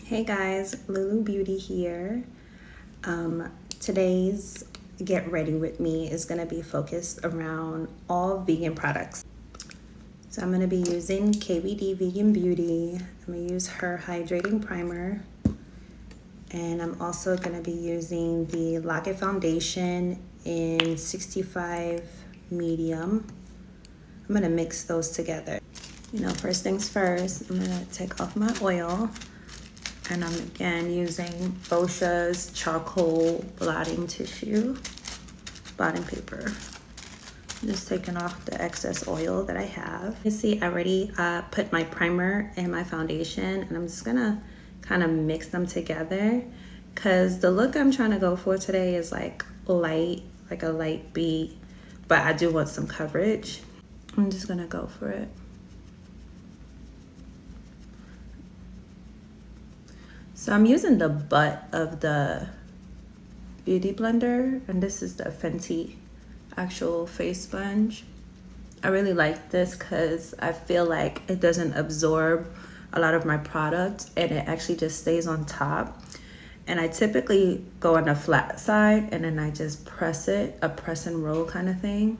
Hey guys, Lulu Beauty here. Today's Get Ready With Me is going to be focused around all vegan products. So I'm going to be using KVD Vegan Beauty. I'm going to use her Hydrating Primer. And I'm also going to be using the Lock It Foundation in 65 Medium. I'm going to mix those together. First things first, I'm going to take off my oil. And I'm again using Bosha's charcoal blotting paper. I'm just taking off the excess oil that I have. You see, I already put my primer and my foundation, and I'm just gonna kind of mix them together because the look I'm trying to go for today is like light, like a light beige, but I do want some coverage. I'm just gonna go for it. So I'm using the butt of the Beauty Blender, and this is the Fenty actual face sponge. I really like this because I feel like it doesn't absorb a lot of my product and it actually just stays on top. And I typically go on the flat side and then I just press it, a press and roll kind of thing.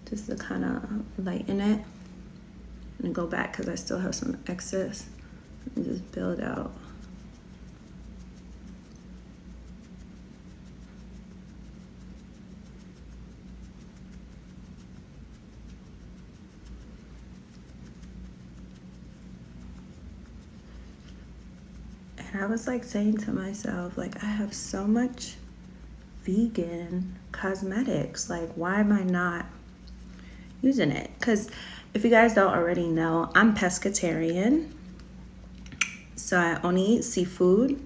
Just to kind of lighten it. And go back because I still have some excess and just build out. And I was like saying to myself, like, I have so much vegan cosmetics, like why am I not using it? Because if you guys don't already know, I'm pescatarian, so I only eat seafood.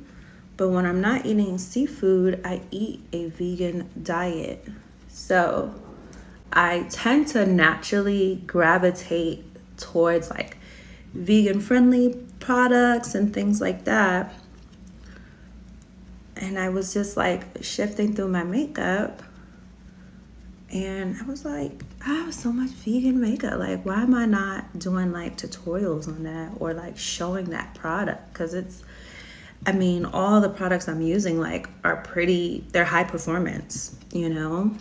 But when I'm not eating seafood, I eat a vegan diet. So I tend to naturally gravitate towards like vegan friendly products and things like that. And I was just like shifting through my makeup, and I was like, I have so much vegan makeup. Like, why am I not doing like tutorials on that or like showing that product? Because it's, I mean, all the products I'm using like are pretty, they're high performance, you know?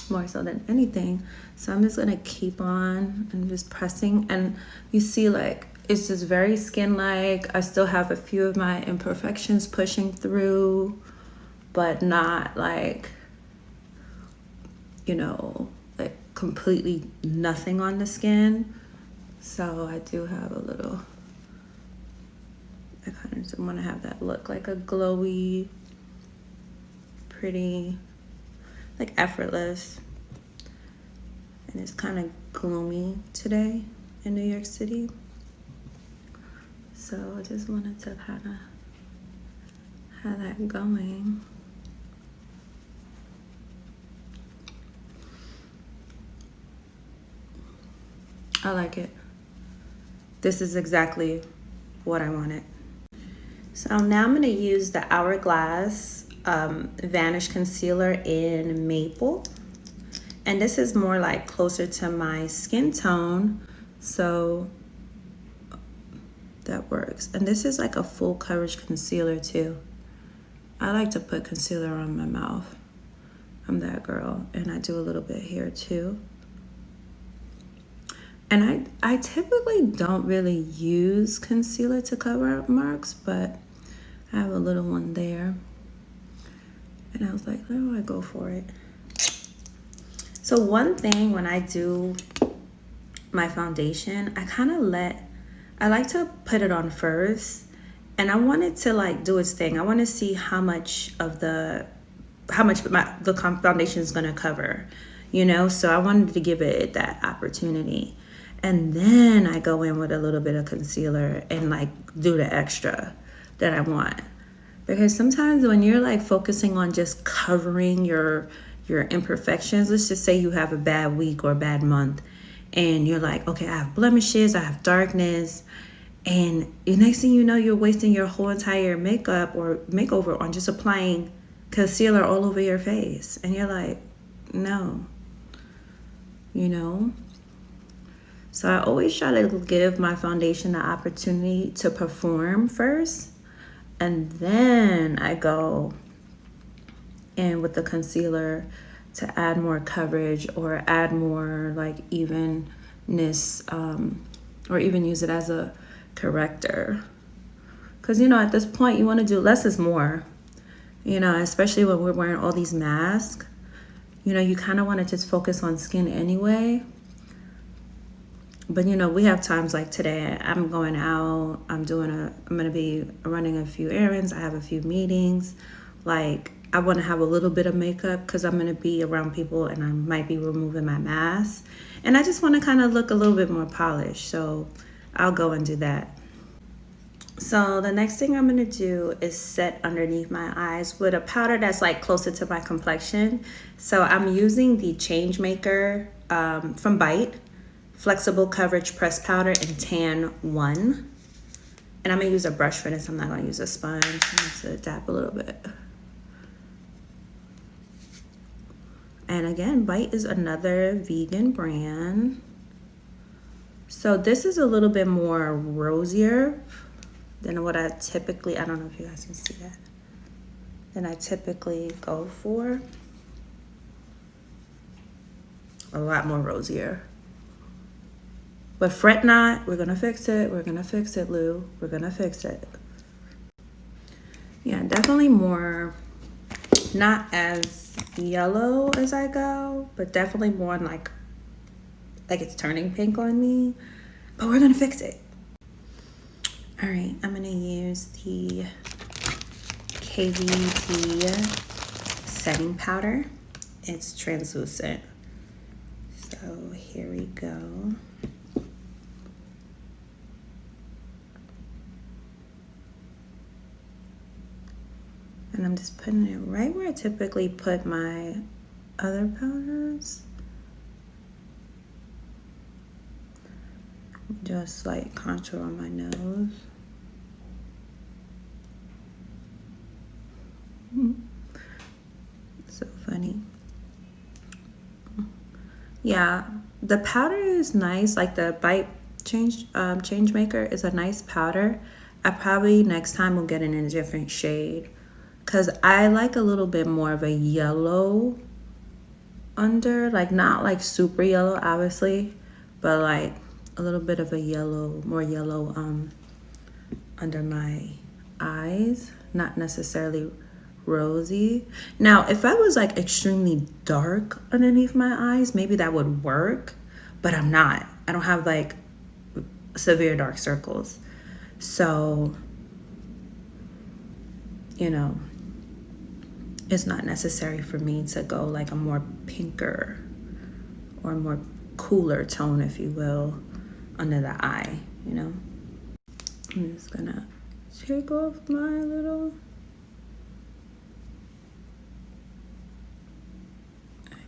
More so than anything. So I'm just gonna keep on and just pressing. And you see like, it's just very skin-like. I still have a few of my imperfections pushing through, but not like, you know, like completely nothing on the skin. So I do have a little, I kind of want to have that look like a glowy, pretty, like effortless. And it's kind of gloomy today in New York City. So I just wanted to kind of have that going. I like it. This is exactly what I wanted. So now I'm going to use the Hourglass Vanish Concealer in Maple. And this is more like closer to my skin tone. So that works. And this is like a full coverage concealer too. I like to put concealer on my mouth. I'm that girl. And I do a little bit here too. And I typically don't really use concealer to cover up marks, but I have a little one there. And I was like, oh, I go for it. So one thing when I do my foundation, I like to put it on first. And I want it to like do its thing. I want to see how much the foundation is going to cover, you know? So I wanted to give it that opportunity. And then I go in with a little bit of concealer and like do the extra that I want. Because sometimes when you're like focusing on just covering your imperfections, let's just say you have a bad week or a bad month and you're like, okay, I have blemishes, I have darkness, and the next thing you know, you're wasting your whole entire makeup or makeover on just applying concealer all over your face. And you're like, no, you know? So I always try to give my foundation the opportunity to perform first, and then I go in with the concealer to add more coverage or add more like evenness, or even use it as a corrector. Because, you know, at this point you want to do less is more, you know, especially when we're wearing all these masks. You know, you kind of want to just focus on skin anyway. But, you know, we have times like today, I'm going out, I'm going to be running a few errands, I have a few meetings. Like, I want to have a little bit of makeup because I'm going to be around people and I might be removing my mask. And I just want to kind of look a little bit more polished. So I'll go and do that. So the next thing I'm going to do is set underneath my eyes with a powder that's like closer to my complexion. So I'm using the Change Maker from Bite Flexible Coverage Press Powder in Tan 1. And I'm going to use a brush for this. I'm not going to use a sponge. I'm just going to dab a little bit. And again, Bite is another vegan brand. So this is a little bit more rosier than what I typically, I don't know if you guys can see that, than I typically go for. A lot more rosier. But fret not, we're gonna fix it. We're gonna fix it, Lou. We're gonna fix it. Yeah, definitely more, not as yellow as I go, but definitely more like it's turning pink on me. But we're gonna fix it. All right, I'm gonna use the KVD setting powder. It's translucent. So here we go. And I'm just putting it right where I typically put my other powders. Just like contour on my nose. So funny. Yeah, the powder is nice. Like the Bite Change Maker is a nice powder. I probably next time will get it in a different shade, because I like a little bit more of a yellow under, like not like super yellow obviously, but like a little bit of a yellow, more yellow under my eyes, not necessarily rosy. Now if I was like extremely dark underneath my eyes, maybe that would work, but I'm not. I don't have like severe dark circles, so you know, it's not necessary for me to go like a more pinker or more cooler tone, if you will, under the eye, you know. I'm just gonna take off my little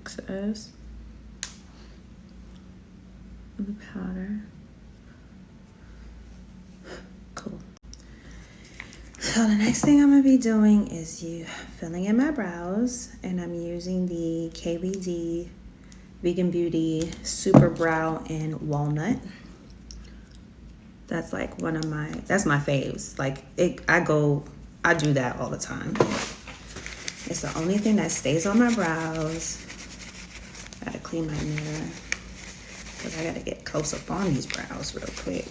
excess of the powder. Cool. So the next thing I'm gonna be doing is filling in my brows, and I'm using the KVD Vegan Beauty Super Brow in Walnut. That's like that's my faves. Like I do that all the time. It's the only thing that stays on my brows. Gotta clean my mirror, because I gotta get close up on these brows real quick.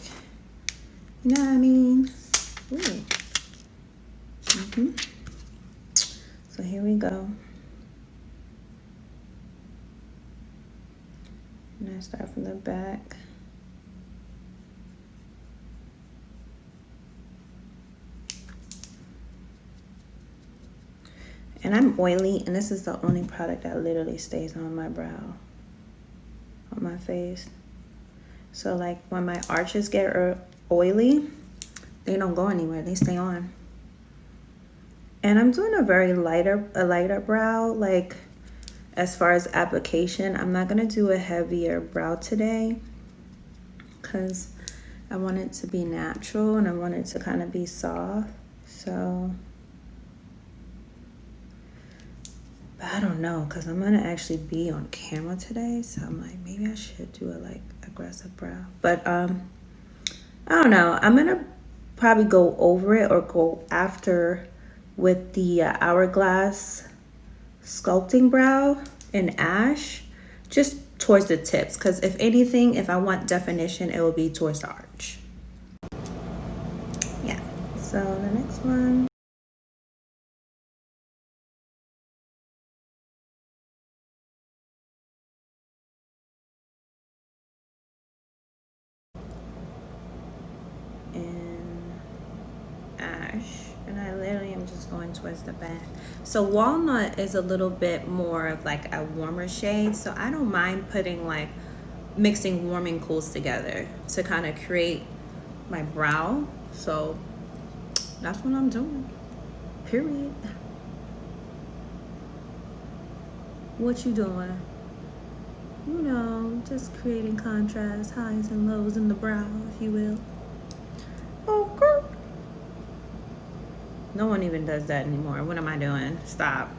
You know what I mean? Ooh. So here we go. And I start from the back. And I'm oily, and this is the only product that literally stays on my brow, on my face. So like when my arches get oily, they don't go anywhere, they stay on. And I'm doing a lighter brow, like as far as application. I'm not gonna do a heavier brow today because I want it to be natural and I want it to kind of be soft. So I don't know, because I'm gonna actually be on camera today, so I'm like, maybe I should do a like aggressive brow. But I don't know, I'm gonna probably go over it or go after with the Hourglass sculpting brow in ash, just towards the tips, because if anything, if I want definition, it will be towards the arch. Yeah, so the next one. In ash, and I literally am just going towards the back. So walnut is a little bit more of like a warmer shade, so I don't mind putting like mixing warm and cools together to kind of create my brow. So that's what I'm doing, period. What you doing? You know, just creating contrast, highs and lows in the brow, if you will. Okay. No one even does that anymore. What am I doing? Stop.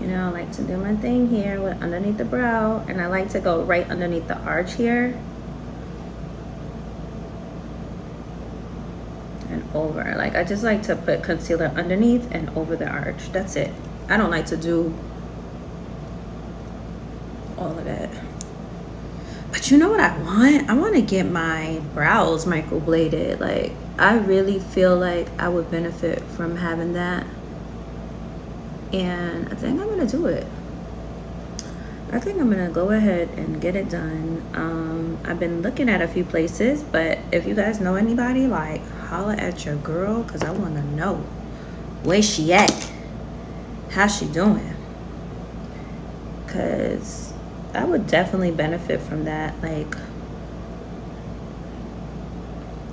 You know, I like to do my thing here with underneath the brow, and I like to go right underneath the arch here and over. Like, I just like to put concealer underneath and over the arch. That's it. I don't like to do all of that. But you know what I want? I want to get my brows microbladed. Like, I really feel like I would benefit from having that. And I think I'm going to do it. I think I'm going to go ahead and get it done. I've been looking at a few places, but if you guys know anybody, like, holla at your girl, because I want to know where she at. How's she doing? Because I would definitely benefit from that. Like,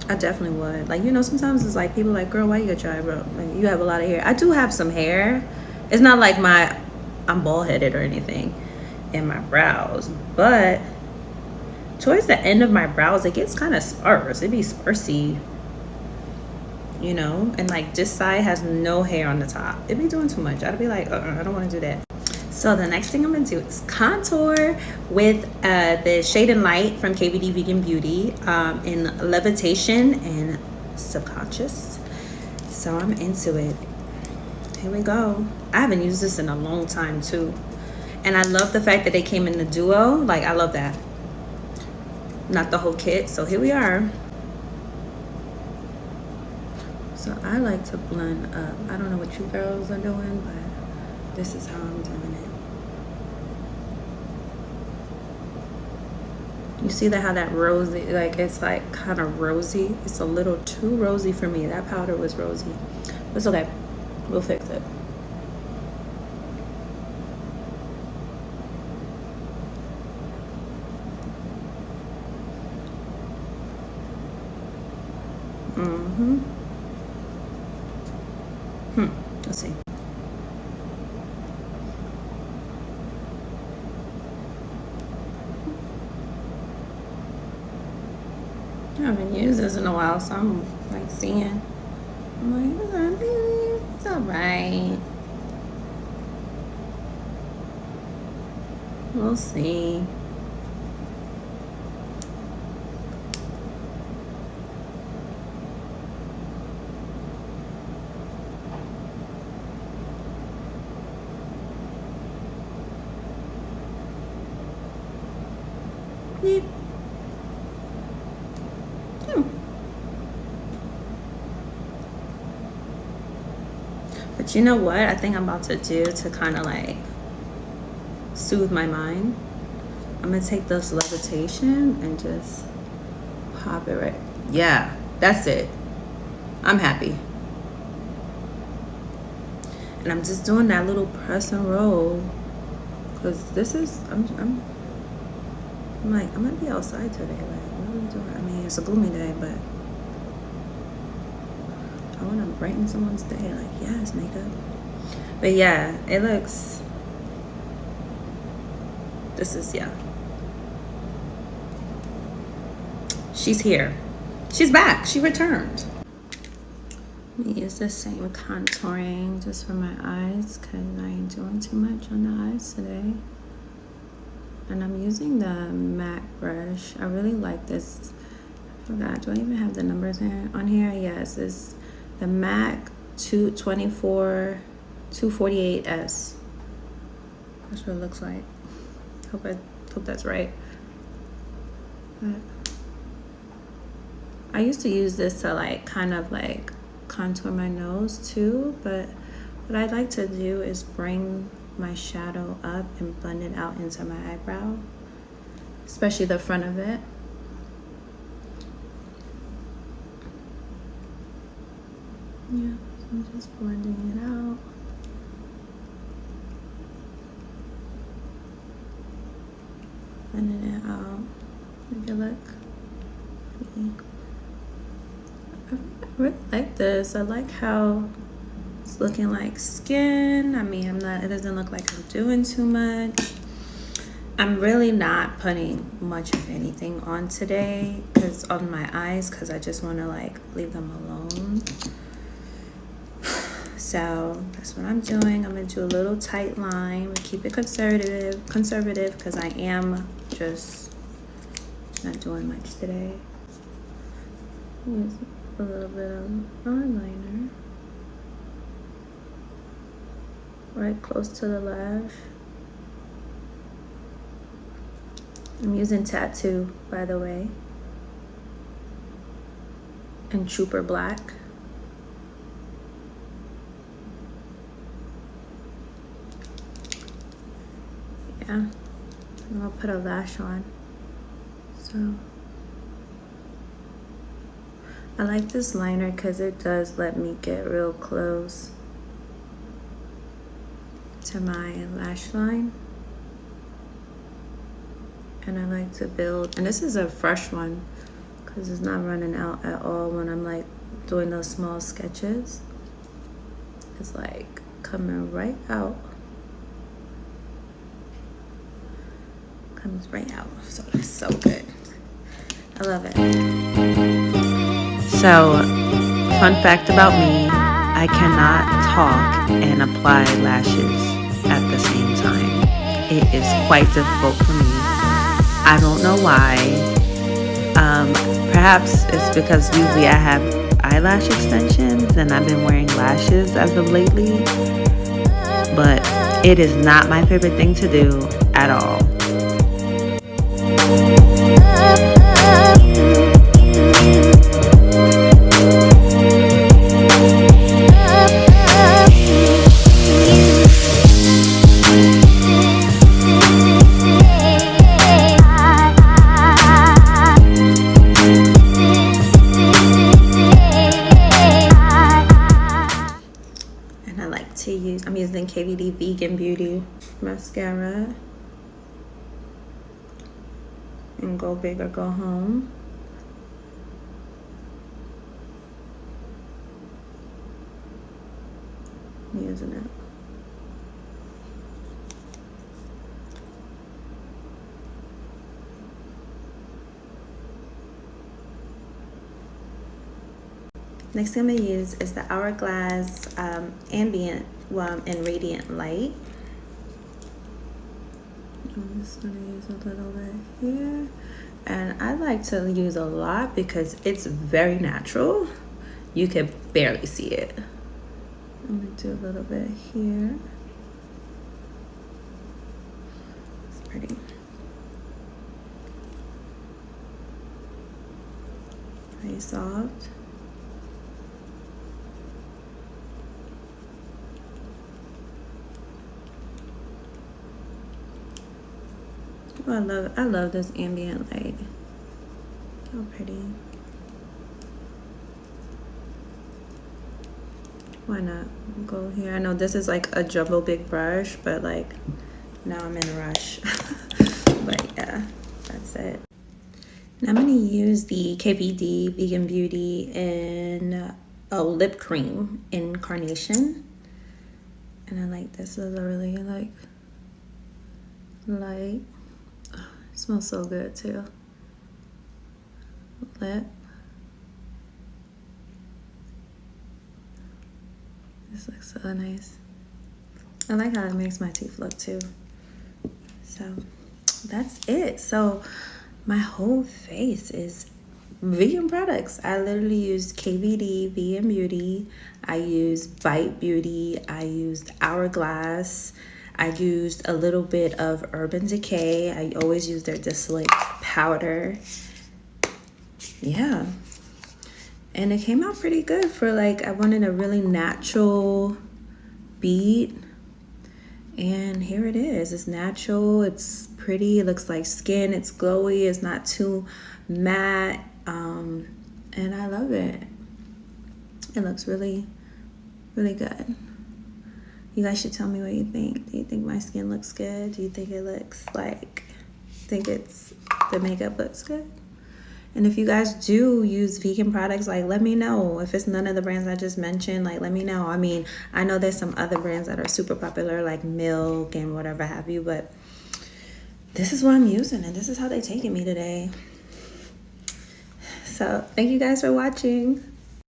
I definitely would. Like, you know, sometimes it's like people like, girl, why you got your eyebrow? Like, you have a lot of hair. I do have some hair. It's not like I'm bald headed or anything in my brows, but towards the end of my brows, it gets kind of sparse. It be sparsy, you know, and like this side has no hair on the top. It be doing too much. I'd be like, I don't want to do that. So the next thing I'm gonna do is contour with the Shade and Light from KVD Vegan Beauty in Levitation and Subconscious. So I'm into it. Here we go. I haven't used this in a long time too. And I love the fact that they came in the duo. Like, I love that. Not the whole kit. So here we are. So I like to blend up. I don't know what you girls are doing, but this is how I'm doing it. You see that, how that rosy, like, it's like kind of rosy. It's a little too rosy for me. That powder was rosy. It's okay. We'll fix it. Let's see. I haven't used this in a while, so I'm like seeing. I'm like, it's alright. We'll see. Yeah. But you know what I think I'm about to do to kind of like soothe my mind? I'm gonna take this Levitation and just pop it right. Yeah, that's it. I'm happy. And I'm just doing that little press and roll, because this is, I'm like, I'm gonna be outside today. Like, what are we doing? I mean, it's a gloomy day, but I want to brighten someone's day. Like, yes, makeup. But yeah, it looks, this is, yeah. She's here. She's back. She returned. Let me use the same contouring just for my eyes, because I ain't doing too much on the eyes today. And I'm using the MAC brush. I really like this. I forgot, do I even have the numbers on here? Yes, it's the MAC 248S. That's what it looks like. Hope that's right. But I used to use this to like kind of like contour my nose too, but what I'd like to do is bring my shadow up and blend it out into my eyebrow, especially the front of it. Yeah, so I'm just blending it out. Blending it out. Make it look pretty. I really like this. I like how it's looking like skin. I mean, it doesn't look like I'm doing too much. I'm really not putting much of anything on today on my eyes, because I just want to like leave them alone. So that's what I'm doing. I'm gonna do a little tight line, keep it conservative, because I am just not doing much today. Use a little bit of eyeliner right close to the lash. I'm using Tattoo, by the way, and Trooper Black. Yeah, and I'll put a lash on. So I like this liner because it does let me get real close to my lash line. And I like to build, and this is a fresh one because it's not running out at all when I'm like doing those small sketches. It's like coming right out. Comes right out. So it's so good. I love it. So, fun fact about me, I cannot talk and apply lashes at the same time. It is quite difficult for me. I don't know why. Perhaps it's because usually I have eyelash extensions and I've been wearing lashes as of lately. But it is not my favorite thing to do at all. I'm using KVD Vegan Beauty mascara and Go Big or Go Home. I'm using it. Next thing I'm going to use is the Hourglass Ambient and Radiant Light. I'm just going to use a little bit here. And I like to use a lot because it's very natural. You can barely see it. I'm going to do a little bit here. It's pretty. Pretty soft. Oh, I love this ambient light. So pretty. Why not go here? I know this is like a jumbo big brush, but like now I'm in a rush. But yeah, that's it. Now I'm gonna use the KVD Vegan Beauty in lip cream in Carnation. And I like this. This is a really like light. It smells so good too. Lip. This looks so nice. I like how it makes my teeth look too. So that's it. So my whole face is vegan products. I literally used KVD, Vegan Beauty. I used Bite Beauty. I used Hourglass. I used a little bit of Urban Decay. I always use their distillate powder. Yeah. And it came out pretty good for like, I wanted a really natural bead. And here it is. It's natural. It's pretty. It looks like skin. It's glowy. It's not too matte. And I love it. It looks really, really good. You guys should tell me what you think. Do you think my skin looks good? Do you think it looks like, the makeup looks good? And if you guys do use vegan products, like, let me know. If it's none of the brands I just mentioned, like, let me know. I mean, I know there's some other brands that are super popular, like Milk and whatever have you, but this is what I'm using, and this is how they're taking me today. So thank you guys for watching.